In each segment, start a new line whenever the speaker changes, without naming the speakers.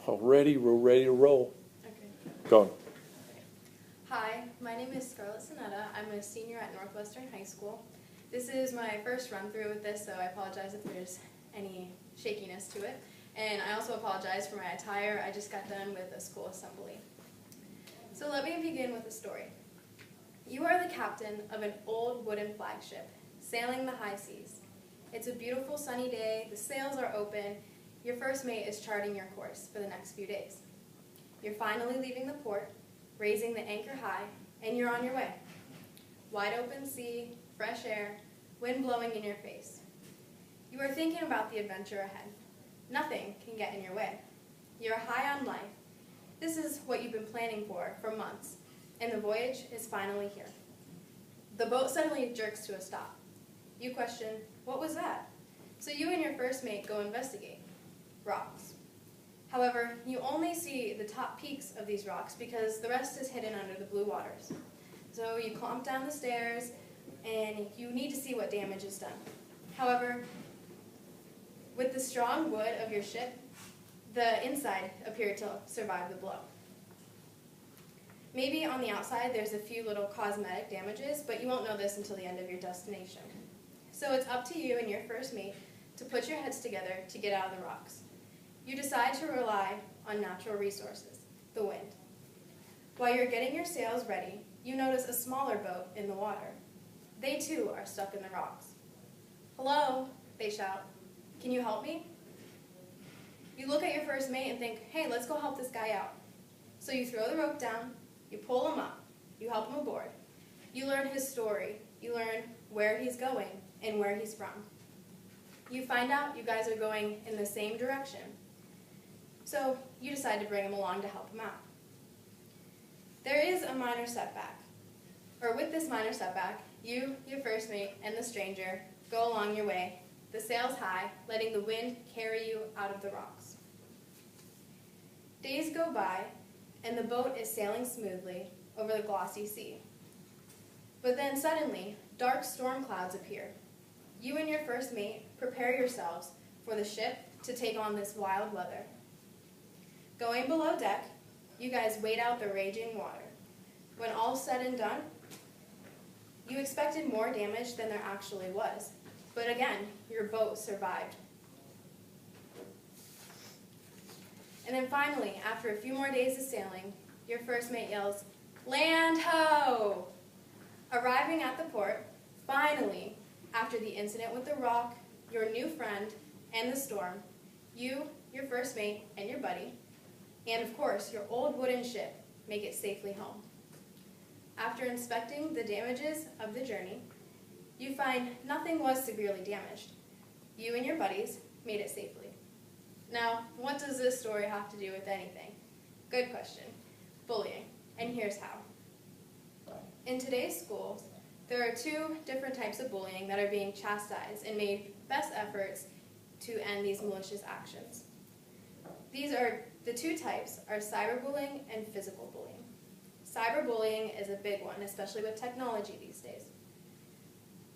Already, we're ready to roll.
Okay.
Go on.
Hi, my name is Scarlett Seneta. I'm a senior at Northwestern High School. This is my first run through with this, so I apologize if there's any shakiness to it. And I also apologize for my attire. I just got done with a school assembly. So let me begin with a story. You are the captain of an old wooden flagship, sailing the high seas. It's a beautiful sunny day, the sails are open, your first mate is charting your course for the next few days. You're finally leaving the port, raising the anchor high, and you're on your way. Wide open sea, fresh air, wind blowing in your face. You are thinking about the adventure ahead. Nothing can get in your way. You're high on life. This is what you've been planning for months, and the voyage is finally here. The boat suddenly jerks to a stop. You question, what was that? So you and your first mate go investigate. Rocks. However, you only see the top peaks of these rocks because the rest is hidden under the blue waters. So you climb down the stairs, and you need to see what damage is done. However, with the strong wood of your ship, the inside appeared to survive the blow. Maybe on the outside there's a few little cosmetic damages, but you won't know this until the end of your destination. So it's up to you and your first mate to put your heads together to get out of the rocks. You decide to rely on natural resources, the wind. While you're getting your sails ready, you notice a smaller boat in the water. They too are stuck in the rocks. Hello, they shout. Can you help me? You look at your first mate and think, hey, let's go help this guy out. So you throw the rope down, you pull him up, you help him aboard. You learn his story, you learn where he's going and where he's from. You find out you guys are going in the same direction. So you decide to bring him along to help him out. There is a minor setback. Or with this minor setback, you, your first mate, and the stranger go along your way, the sails high, letting the wind carry you out of the rocks. Days go by, and the boat is sailing smoothly over the glossy sea. But then suddenly, dark storm clouds appear. You and your first mate prepare yourselves for the ship to take on this wild weather. Going below deck, you guys wait out the raging water. When all's said and done, you expected more damage than there actually was. But again, your boat survived. And then finally, after a few more days of sailing, your first mate yells, "Land ho!" Arriving at the port, finally, after the incident with the rock, your new friend, and the storm, you, your first mate, and your buddy, and of course, your old wooden ship, make it safely home. After inspecting the damages of the journey, you find nothing was severely damaged. You and your buddies made it safely. Now, what does this story have to do with anything? Good question. Bullying. And here's how. In today's schools, there are two different types of bullying that are being chastised and made best efforts to end these malicious actions. The two types are cyberbullying and physical bullying. Cyberbullying is a big one, especially with technology these days.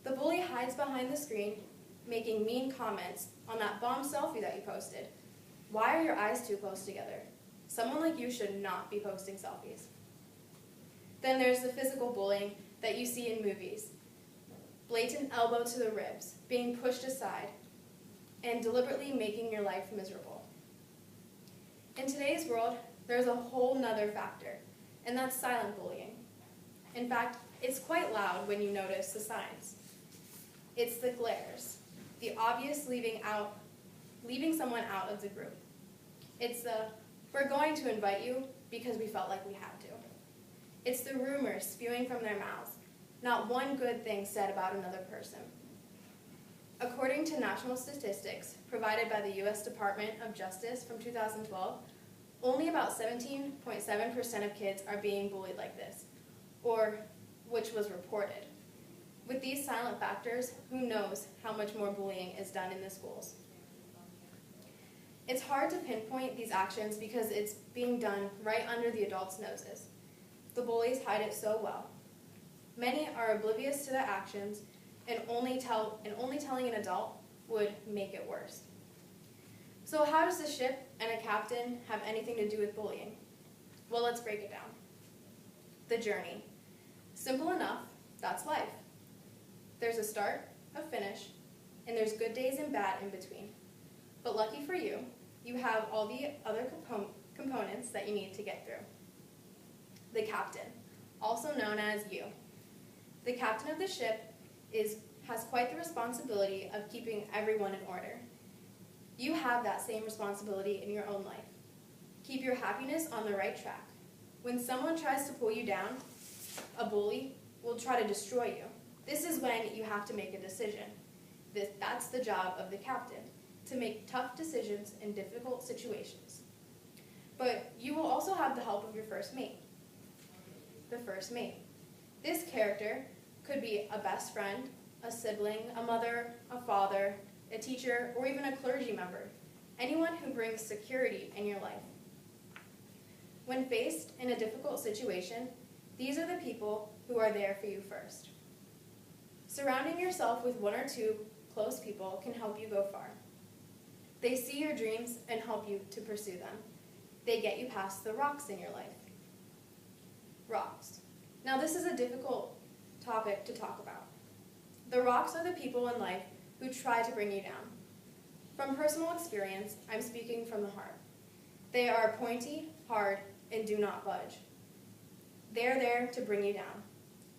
The bully hides behind the screen, making mean comments on that bomb selfie that you posted. Why are your eyes too close together? Someone like you should not be posting selfies. Then there's the physical bullying that you see in movies. Blatant elbow to the ribs, being pushed aside, and deliberately making your life miserable. In today's world, there's a whole nother factor, and that's silent bullying. In fact, it's quite loud when you notice the signs. It's the glares, the obvious leaving someone out of the group. It's the, we're going to invite you because we felt like we had to. It's the rumors spewing from their mouths, not one good thing said about another person. According to national statistics provided by the U.S. Department of Justice from 2012, only about 17.7% of kids are being bullied like this, or which was reported. With these silent factors, who knows how much more bullying is done in the schools. It's hard to pinpoint these actions because it's being done right under the adults' noses. The bullies hide it so well. Many are oblivious to their actions, and only telling an adult would make it worse. So how does the ship and a captain have anything to do with bullying? Well, let's break it down. The journey. Simple enough, that's life. There's a start, a finish, and there's good days and bad in between. But lucky for you, you have all the other components that you need to get through. The captain, also known as you. The captain of the ship has quite the responsibility of keeping everyone in order. You have that same responsibility in your own life. Keep your happiness on the right track. When someone tries to pull you down, a bully will try to destroy you. This is when you have to make a decision. That's the job of the captain, to make tough decisions in difficult situations. But you will also have the help of your first mate. The first mate. This character could be a best friend, a sibling, a mother, a father, a teacher, or even a clergy member. Anyone who brings security in your life. When faced in a difficult situation, these are the people who are there for you first. Surrounding yourself with one or two close people can help you go far. They see your dreams and help you to pursue them. They get you past the rocks in your life. Rocks. Now this is a difficult topic to talk about. The rocks are the people in life who try to bring you down. From personal experience, I'm speaking from the heart. They are pointy, hard, and do not budge. They're there to bring you down.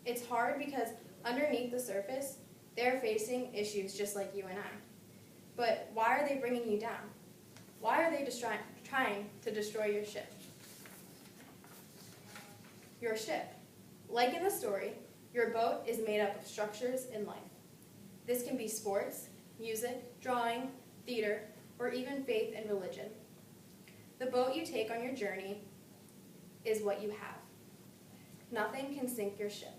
It's hard because underneath the surface, they're facing issues just like you and I. But why are they bringing you down? Why are they trying to destroy your ship? Your ship. Like in the story, your boat is made up of structures in life. This can be sports, music, drawing, theater, or even faith and religion. The boat you take on your journey is what you have. Nothing can sink your ship.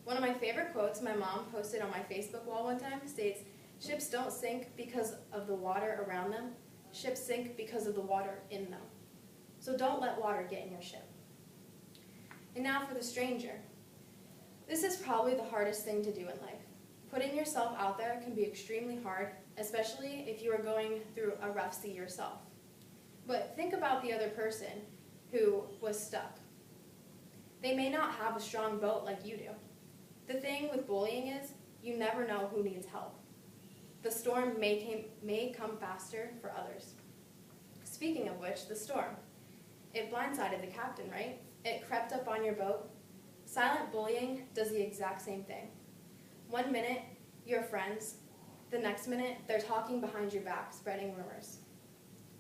One of my favorite quotes my mom posted on my Facebook wall one time states, "Ships don't sink because of the water around them. Ships sink because of the water in them." So don't let water get in your ship. And now for the stranger. This is probably the hardest thing to do in life. Putting yourself out there can be extremely hard, especially if you are going through a rough sea yourself. But think about the other person who was stuck. They may not have a strong boat like you do. The thing with bullying is you never know who needs help. The storm may come faster for others. Speaking of which, the storm. It blindsided the captain, right? It crept up on your boat. Silent bullying does the exact same thing. One minute, you're friends. The next minute, they're talking behind your back, spreading rumors.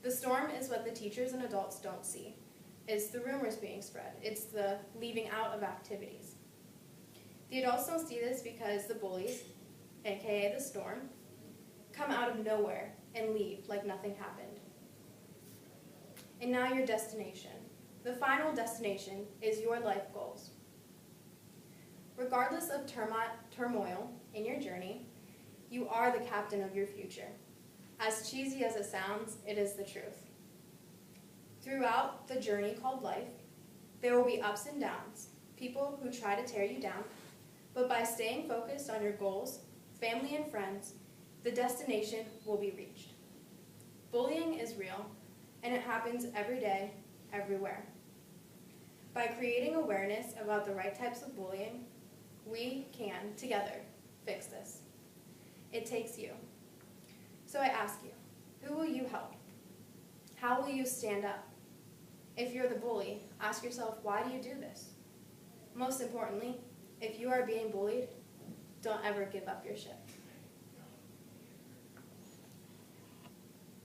The storm is what the teachers and adults don't see. It's the rumors being spread. It's the leaving out of activities. The adults don't see this because the bullies, aka the storm, come out of nowhere and leave like nothing happened. And now your destination. The final destination is your life goals. Regardless of turmoil in your journey, you are the captain of your future. As cheesy as it sounds, it is the truth. Throughout the journey called life, there will be ups and downs, people who try to tear you down, but by staying focused on your goals, family and friends, the destination will be reached. Bullying is real, and it happens every day, everywhere. By creating awareness about the right types of bullying, we can, together, fix this. It takes you. So I ask you, who will you help? How will you stand up? If you're the bully, ask yourself, why do you do this? Most importantly, if you are being bullied, don't ever give up your ship.